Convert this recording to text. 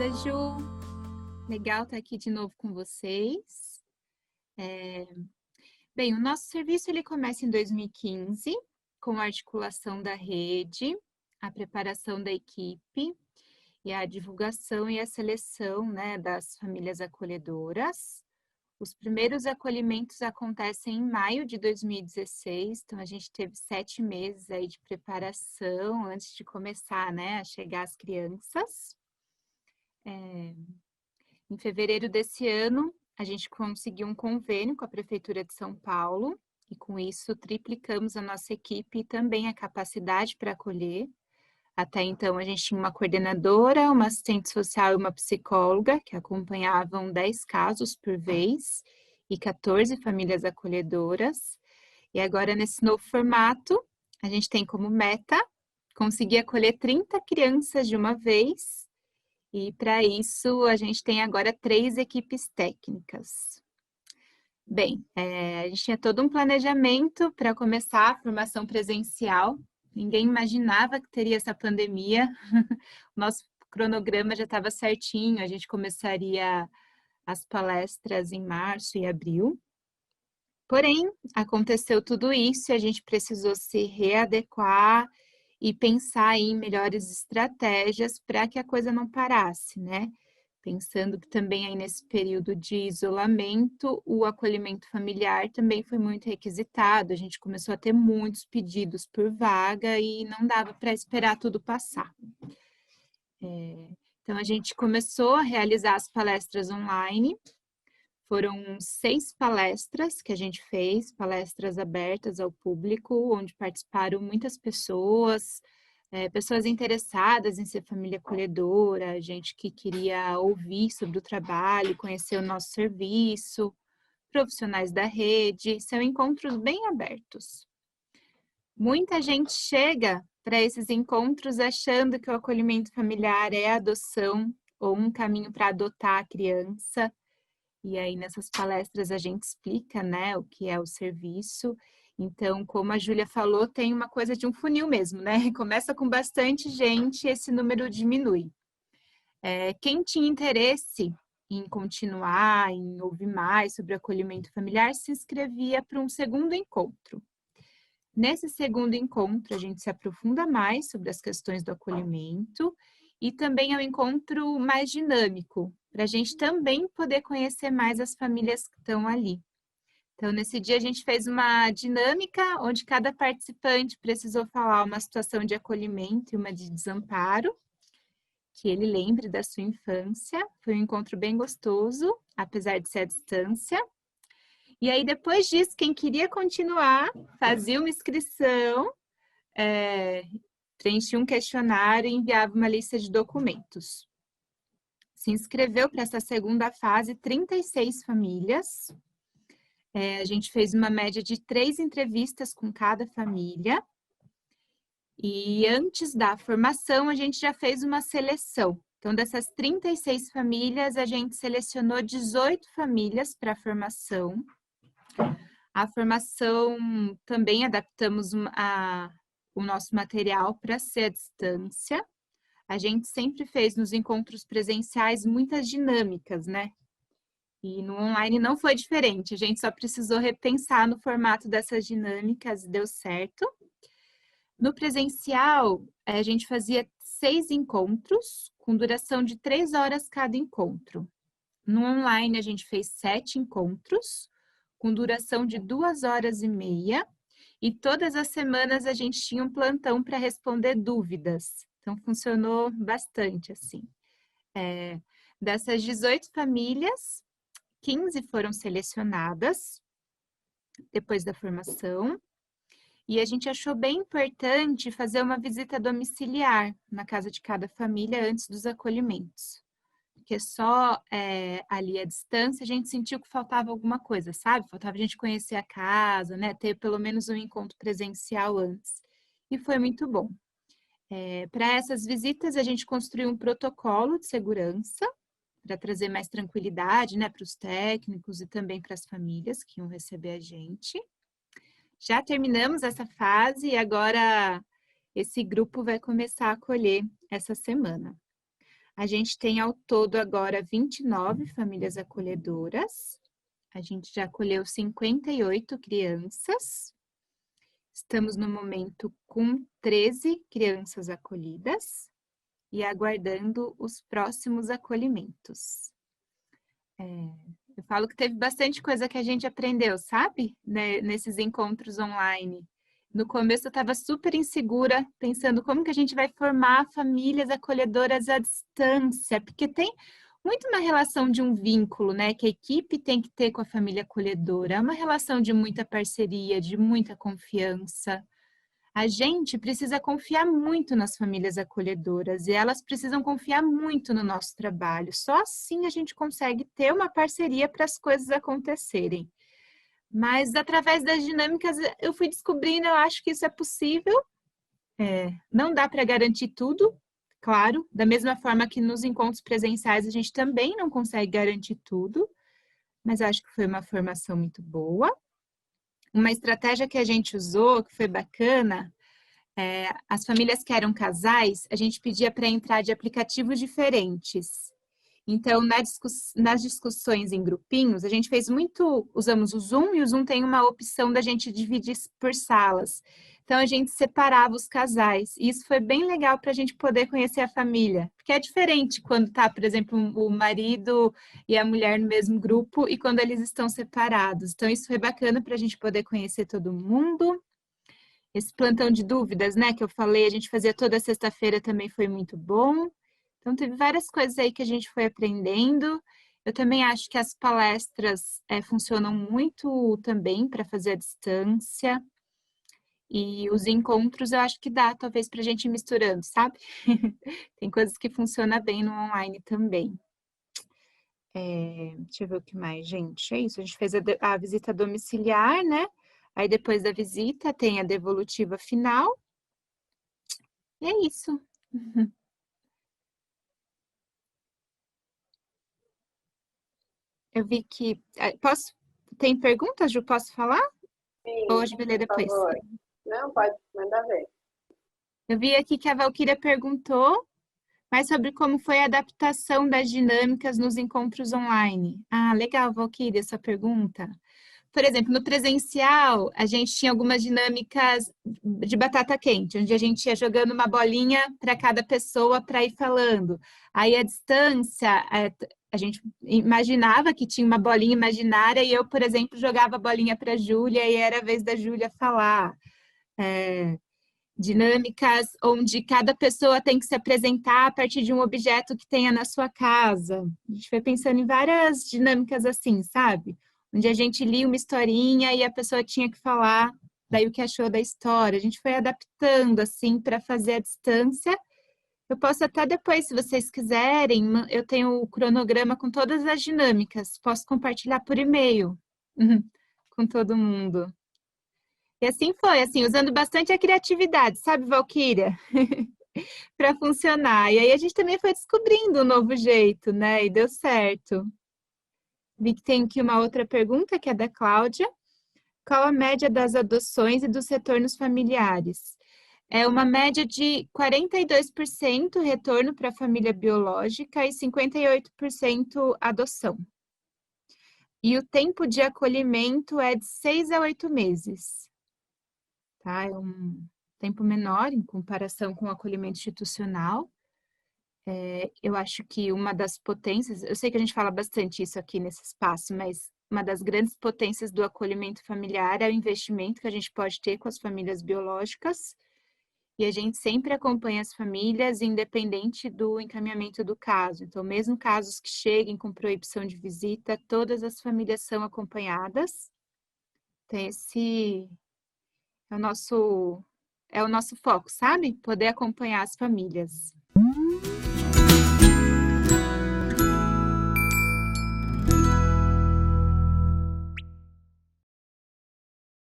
Obrigada, Ju. Legal estar aqui de novo com vocês. Bem, o nosso serviço ele começa em 2015, com a articulação da rede, a preparação da equipe e a divulgação e a seleção, né, das famílias acolhedoras. Os primeiros acolhimentos acontecem em maio de 2016, então a gente teve 7 meses aí de preparação antes de começar, né, a chegar as crianças. Em fevereiro desse ano, a gente conseguiu um convênio com a Prefeitura de São Paulo e com isso triplicamos a nossa equipe e também a capacidade para acolher. Até então a gente tinha uma coordenadora, uma assistente social e uma psicóloga que acompanhavam 10 casos por vez e 14 famílias acolhedoras. E agora nesse novo formato, a gente tem como meta conseguir acolher 30 crianças de uma vez. E para isso, a gente tem agora 3 equipes técnicas. Bem, a gente tinha todo um planejamento para começar a formação presencial. Ninguém imaginava que teria essa pandemia. O nosso cronograma já estava certinho, a gente começaria as palestras em março e abril. Porém, aconteceu tudo isso e a gente precisou se readequar e pensar em melhores estratégias para que a coisa não parasse, né? Pensando que também aí nesse período de isolamento, o acolhimento familiar também foi muito requisitado, a gente começou a ter muitos pedidos por vaga e não dava para esperar tudo passar. Então, a gente começou a realizar as palestras online. Foram 6 palestras que a gente fez, palestras abertas ao público, onde participaram muitas pessoas, pessoas interessadas em ser família acolhedora, gente que queria ouvir sobre o trabalho, conhecer o nosso serviço, profissionais da rede, são encontros bem abertos. Muita gente chega para esses encontros achando que o acolhimento familiar é a adoção ou um caminho para adotar a criança. E aí, nessas palestras, a gente explica, né, o que é o serviço. Então, como a Júlia falou, tem uma coisa de um funil mesmo, né? Começa com bastante gente, esse número diminui. Quem tinha interesse em continuar, em ouvir mais sobre acolhimento familiar, se inscrevia para um segundo encontro. Nesse segundo encontro, a gente se aprofunda mais sobre as questões do acolhimento e também é um encontro mais dinâmico, para a gente também poder conhecer mais as famílias que estão ali. Então, nesse dia, a gente fez uma dinâmica onde cada participante precisou falar uma situação de acolhimento e uma de desamparo, que ele lembre da sua infância. Foi um encontro bem gostoso, apesar de ser à distância. E aí, depois disso, quem queria continuar, fazia uma inscrição, preenchia um questionário e enviava uma lista de documentos. Se inscreveu para essa segunda fase 36 famílias. A gente fez uma média de 3 entrevistas com cada família. E antes da formação, a gente já fez uma seleção. Então, dessas 36 famílias, a gente selecionou 18 famílias para a formação. A formação também adaptamos o nosso material para ser à distância. A gente sempre fez nos encontros presenciais muitas dinâmicas, né? E no online não foi diferente, a gente só precisou repensar no formato dessas dinâmicas e deu certo. No presencial, a gente fazia 6 encontros, com duração de 3 horas cada encontro. No online, a gente fez 7 encontros, com duração de 2 horas e meia, e todas as semanas a gente tinha um plantão para responder dúvidas. Então, funcionou bastante, assim. Dessas 18 famílias, 15 foram selecionadas depois da formação, e a gente achou bem importante fazer uma visita domiciliar na casa de cada família antes dos acolhimentos. Porque só ali à distância a gente sentiu que faltava alguma coisa, sabe? Faltava a gente conhecer a casa, né? Ter pelo menos um encontro presencial antes. E foi muito bom. Para essas visitas, a gente construiu um protocolo de segurança para trazer mais tranquilidade, né, para os técnicos e também para as famílias que iam receber a gente. Já terminamos essa fase e agora esse grupo vai começar a acolher essa semana. A gente tem ao todo agora 29 famílias acolhedoras. A gente já acolheu 58 crianças. Estamos no momento com 13 crianças acolhidas e aguardando os próximos acolhimentos. Eu falo que teve bastante coisa que a gente aprendeu, sabe? Nesses encontros online. No começo eu estava super insegura, pensando como que a gente vai formar famílias acolhedoras à distância, porque tem muito uma relação de um vínculo, né, que a equipe tem que ter com a família acolhedora. É uma relação de muita parceria, de muita confiança. A gente precisa confiar muito nas famílias acolhedoras e elas precisam confiar muito no nosso trabalho. Só assim a gente consegue ter uma parceria para as coisas acontecerem. Mas através das dinâmicas eu fui descobrindo, eu acho que isso é possível. Não dá para garantir tudo, claro, da mesma forma que nos encontros presenciais a gente também não consegue garantir tudo, mas acho que foi uma formação muito boa. Uma estratégia que a gente usou, que foi bacana, as famílias que eram casais, a gente pedia para entrar de aplicativos diferentes. Então, nas discussões em grupinhos, a gente fez muito, usamos o Zoom, e o Zoom tem uma opção da gente dividir por salas. Então, a gente separava os casais, e isso foi bem legal para a gente poder conhecer a família, porque é diferente quando está, por exemplo, o marido e a mulher no mesmo grupo, e quando eles estão separados. Então, isso foi bacana para a gente poder conhecer todo mundo. Esse plantão de dúvidas, né, que eu falei, a gente fazia toda sexta-feira, também foi muito bom. Então, teve várias coisas aí que a gente foi aprendendo. Eu também acho que as palestras funcionam muito também para fazer à distância. E os encontros eu acho que dá, talvez, para a gente ir misturando, sabe? Tem coisas que funcionam bem no online também. Deixa eu ver o que mais, gente. É isso, a gente fez a visita domiciliar, né? Aí depois da visita tem a devolutiva final. E é isso. Eu vi que. Posso. Tem perguntas, Ju? Posso falar? Ou Sim, a gente vai ler por depois? favor. Não, pode mandar ver. Eu vi aqui que a Valquíria perguntou mais sobre como foi a adaptação das dinâmicas nos encontros online. Ah, legal, Valquíria, essa pergunta. Por exemplo, no presencial, a gente tinha algumas dinâmicas de batata quente, onde a gente ia jogando uma bolinha para cada pessoa para ir falando. Aí, à distância, a gente imaginava que tinha uma bolinha imaginária e eu, por exemplo, jogava a bolinha para a Júlia e era a vez da Júlia falar. Dinâmicas onde cada pessoa tem que se apresentar a partir de um objeto que tenha na sua casa. A gente foi pensando em várias dinâmicas assim, sabe? Onde a gente lia uma historinha e a pessoa tinha que falar daí o que achou da história. A gente foi adaptando assim para fazer à distância. Eu posso até depois, se vocês quiserem, eu tenho o cronograma com todas as dinâmicas. Posso compartilhar por e-mail com todo mundo. E assim foi, assim, usando bastante a criatividade, sabe, Valquíria? Para funcionar. E aí a gente também foi descobrindo um novo jeito, né? E deu certo. Vi que tem aqui uma outra pergunta, que é da Cláudia. Qual a média das adoções e dos retornos familiares? É uma média de 42% retorno para a família biológica e 58% adoção. E o tempo de acolhimento é de 6 a 8 meses. Tá? É um tempo menor em comparação com o acolhimento institucional. Eu acho que uma das potências, eu sei que a gente fala bastante isso aqui nesse espaço, mas uma das grandes potências do acolhimento familiar é o investimento que a gente pode ter com as famílias biológicas, e a gente sempre acompanha as famílias, independente do encaminhamento do caso. Então, mesmo casos que cheguem com proibição de visita, todas as famílias são acompanhadas. Então, esse é o nosso foco, sabe? Poder acompanhar as famílias.